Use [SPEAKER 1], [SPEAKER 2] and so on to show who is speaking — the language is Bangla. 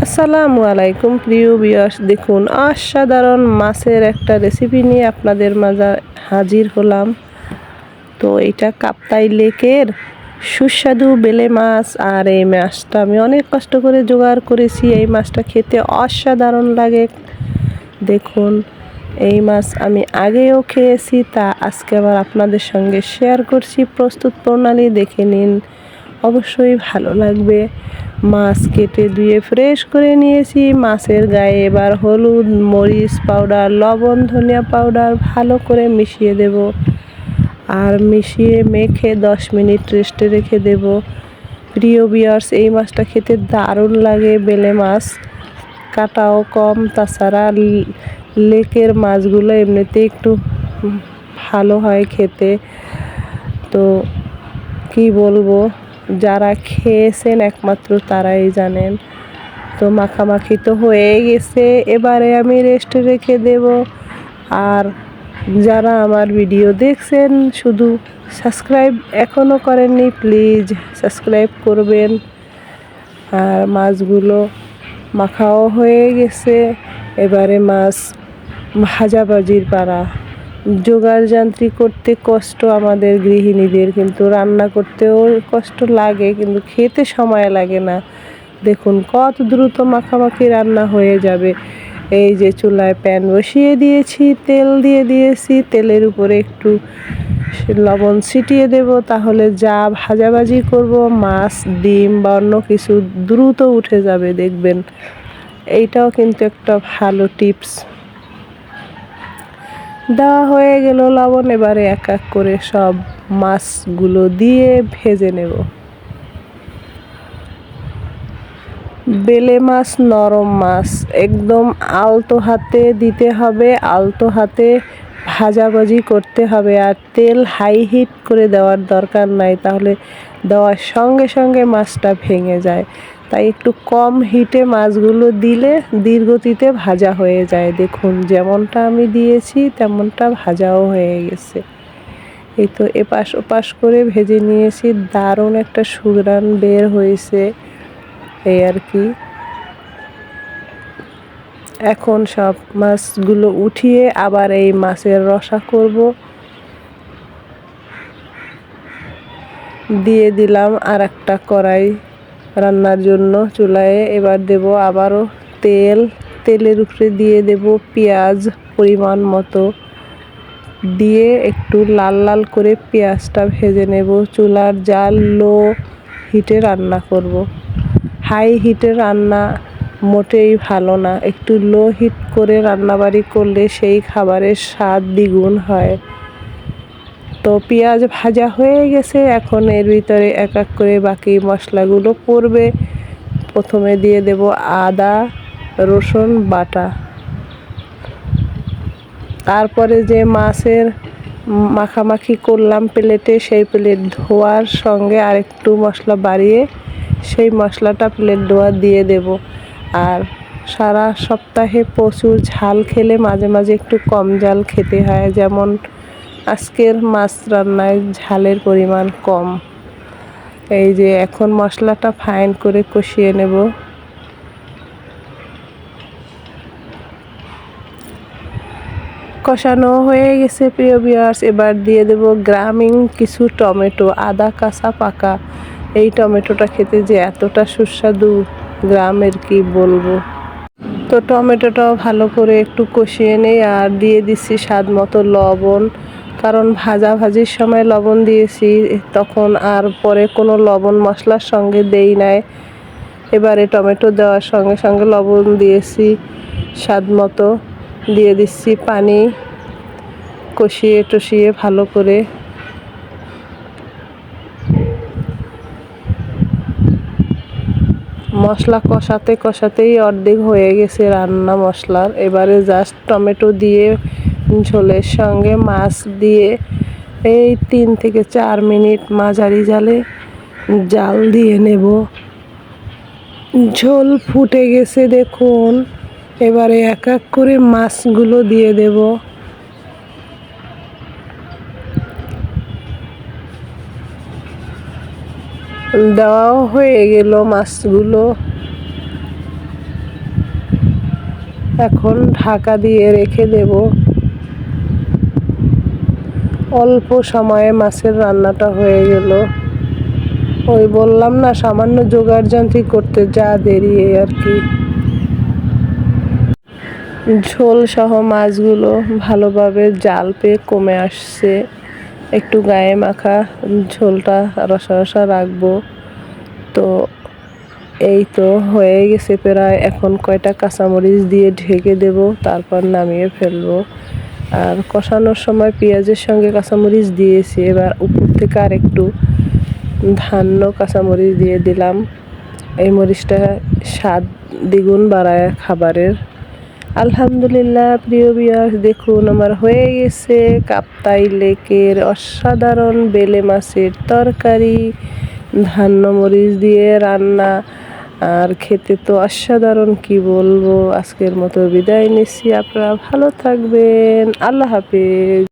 [SPEAKER 1] আসসালামু আলাইকুম প্রিয় ভিউয়ার্স, দেখুন অসাধারণ মাছের একটা রেসিপি নিয়ে আপনাদের মাঝে হাজির হলাম। তো এটা কাপ্তাই লেকের সুস্বাদু বেলে মাছ। আর এই মাছটা আমি অনেক কষ্ট করে জোগাড় করেছি। এই মাছটা খেতে অসাধারণ লাগে। দেখুন, এই মাছ আমি আগেও খেয়েছি, তা আজকে আবার আপনাদের সঙ্গে শেয়ার করছি। প্রস্তুত প্রণালী দেখে নিন, অবশ্যই ভালো লাগবে। মাছ কেটে ধুয়ে ফ্রেশ করে নিয়েছি। মাছের গায়ে এবার হলুদ, মরিচ পাউডার, লবণ, ধনিয়া পাউডার ভালো করে মিশিয়ে দেব। আর মিশিয়ে মেখে 10 মিনিট রেস্টে রেখে দেব। প্রিয় ভিউয়ার্স, এই মাছটা খেতে দারুণ লাগে। বেলে মাছ, কাটাও কম। তাছাড়া লেকের মাছগুলো এমনিতে একটু ভালো হয় খেতে। তো কি বলবো, যারা খেয়েছেন একমাত্র তারাই জানেন। তো মাখামাখি তো হয়ে গেছে, এবারে আমি রেস্টে রেখে দেব। আর যারা আমার ভিডিও দেখছেন, শুধু সাবস্ক্রাইব এখনও করেননি, প্লিজ সাবস্ক্রাইব করবেন। আর মাছগুলো মাখাও হয়ে গেছে, এবারে মাছ ভাজাভাজির পালা। জোগাড় যান্ত্রিক করতে কষ্ট আমাদের গৃহিণীদের, কিন্তু রান্না করতেও কষ্ট লাগে, কিন্তু খেতে সময় লাগে না। দেখুন কত দ্রুত মাখামাখি রান্না হয়ে যাবে। এই যে চুলায় প্যান বসিয়ে দিয়েছি, তেল দিয়ে দিয়েছি। তেলের উপরে একটু লবণ ছিটিয়ে দেব, তাহলে যা ভাজাভাজি করব, মাছ, ডিম বা অন্য কিছু দ্রুত উঠে যাবে। দেখবেন, এইটাও কিন্তু একটা ভালো টিপস। দেওয়া হয়ে গেল লবণ, এবারে এক এক করে সব মাছগুলো দিয়ে ভেজে নেব। বেলে মাছ নরম মাছ, একদম আলতো হাতে দিতে হবে, আলতো হাতে ভাজাভাজি করতে হবে। আর তেল হাই হিট করে দেওয়ার দরকার নাই, তাহলে দেওয়ার সঙ্গে সঙ্গে মাছটা ভেঙে যায়। তাই একটু কম হিটে মাছগুলো দিলে ধীরগতিতে ভাজা হয়ে যায়। দেখুন, যেমনটা আমি দিয়েছি তেমনটা ভাজাও হয়ে গেছে। এই তো এপাশ ওপাশ করে ভেজে নিয়েছি, দারুণ একটা সুঘ্রাণ বের হয়েছে। এই আর কি। এখন সব মাছগুলো উঠিয়ে আবার এই মাছের রসা করব। দিয়ে দিলাম আর একটা কড়াই রান্নার জন্য চুলায়। এবার দেব আবারও তেল। তেলের উপরে দিয়ে দেব পেঁয়াজ পরিমাণ মতো, দিয়ে একটু লাল লাল করে পেঁয়াজটা ভেজে নেব। চুলার জাল লো হিটে রান্না করব। হাই হিটে রান্না মোটেই ভালো না, একটু লো হিট করে রান্নাবাড়ি করলে সেই খাবারের স্বাদ দ্বিগুণ হয়। তো পেঁয়াজ ভাজা হয়ে গেছে, এখন এর ভিতরে এক এক করে বাকি মশলাগুলো পড়বে। প্রথমে দিয়ে দেব আদা রসুন বাটা। তারপরে যে মাছের মাখামাখি করলাম প্লেটে, সেই প্লেট ধোয়ার সঙ্গে আরেকটু মশলা বাড়িয়ে সেই মশলাটা প্লেট ধোয়া দিয়ে দেব। আর সারা সপ্তাহে প্রচুর ঝাল খেলে মাঝে মাঝে একটু কম ঝাল খেতে হয়, যেমন আজকের মাছ রান্নায় ঝালের পরিমাণ কম। এই যে এখন মশলাটা ফাইন করে কষিয়ে নেব। কষানো হয়ে গেছে প্রিয় ভিউয়ার্স, এবার দিয়ে দেব গ্রামীণ কিছু টমেটো, আদা কাঁচা পাকা। এই টমেটোটা খেতে যে এতটা সুস্বাদু, গ্রামের কি বলবো। তো টমেটোটাও ভালো করে একটু কষিয়ে নেই, আর দিয়ে দিচ্ছি স্বাদ মতো লবণ। কারণ ভাজির সময় লবণ দিয়েছি, তখন আর পরে কোনো লবণ মশলার সঙ্গে দেই নাই। এবারে টমেটো দেওয়ার সঙ্গে সঙ্গে লবণ দিয়েছি স্বাদ মতো। দিয়ে দিচ্ছি পানি, কষিয়ে টষিয়ে ভালো করে। মশলা কষাতে কষাতেই অর্ধেক হয়ে গেছে রান্না মশলার। এবারে জাস্ট টমেটো দিয়ে ঝোলের সঙ্গে মাছ দিয়ে এই 3 থেকে 4 মিনিট মাঝারি জালে জাল দিয়ে নেব। ঝোল ফুটে গেছে দেখুন, এবারে এক এক করে মাছগুলো দিয়ে দেব। দেওয়াও হয়ে গেল মাছগুলো। এখন ঢাকা দিয়ে রেখে দেব। অল্প সময়ে মাছের রান্নাটা হয়ে গেল। ওই বললাম না, সামান্য জোগাড় যন্ত্রী করতে যা দেরি আর কি। ঝোল সহ মাছগুলো ভালোভাবে জাল পেয়ে কমে আসছে। একটু গায়ে মাখা ঝোলটা রসা রসা রাখবো। তো এই তো হয়ে গেছে প্রায়। এখন কয়টা কাঁচামরিচ দিয়ে ঢেকে দেব, তারপর নামিয়ে ফেলবো। আর কষানোর সময় পেঁয়াজের সঙ্গে কাঁচামরিচ দিয়েছি, এবার উপর থেকে আর একটু ধান্য কাঁচামরিচ দিয়ে দিলাম। এই মরিচটা স্বাদ দ্বিগুণ বাড়ায় খাবারের। আলহামদুলিল্লাহ প্রিয় ভিউয়ার্স, দেখুন আমার হয়ে গেছে কাপ্তাই লেকের অসাধারণ বেলে মাছের তরকারি, ধান্য মরিচ দিয়ে রান্না। আর খেতে তো অসাধারণ, কি বলবো। আজকের মতো বিদায় নিচ্ছি, আপনারা ভালো থাকবেন, আল্লাহ হাফেজ।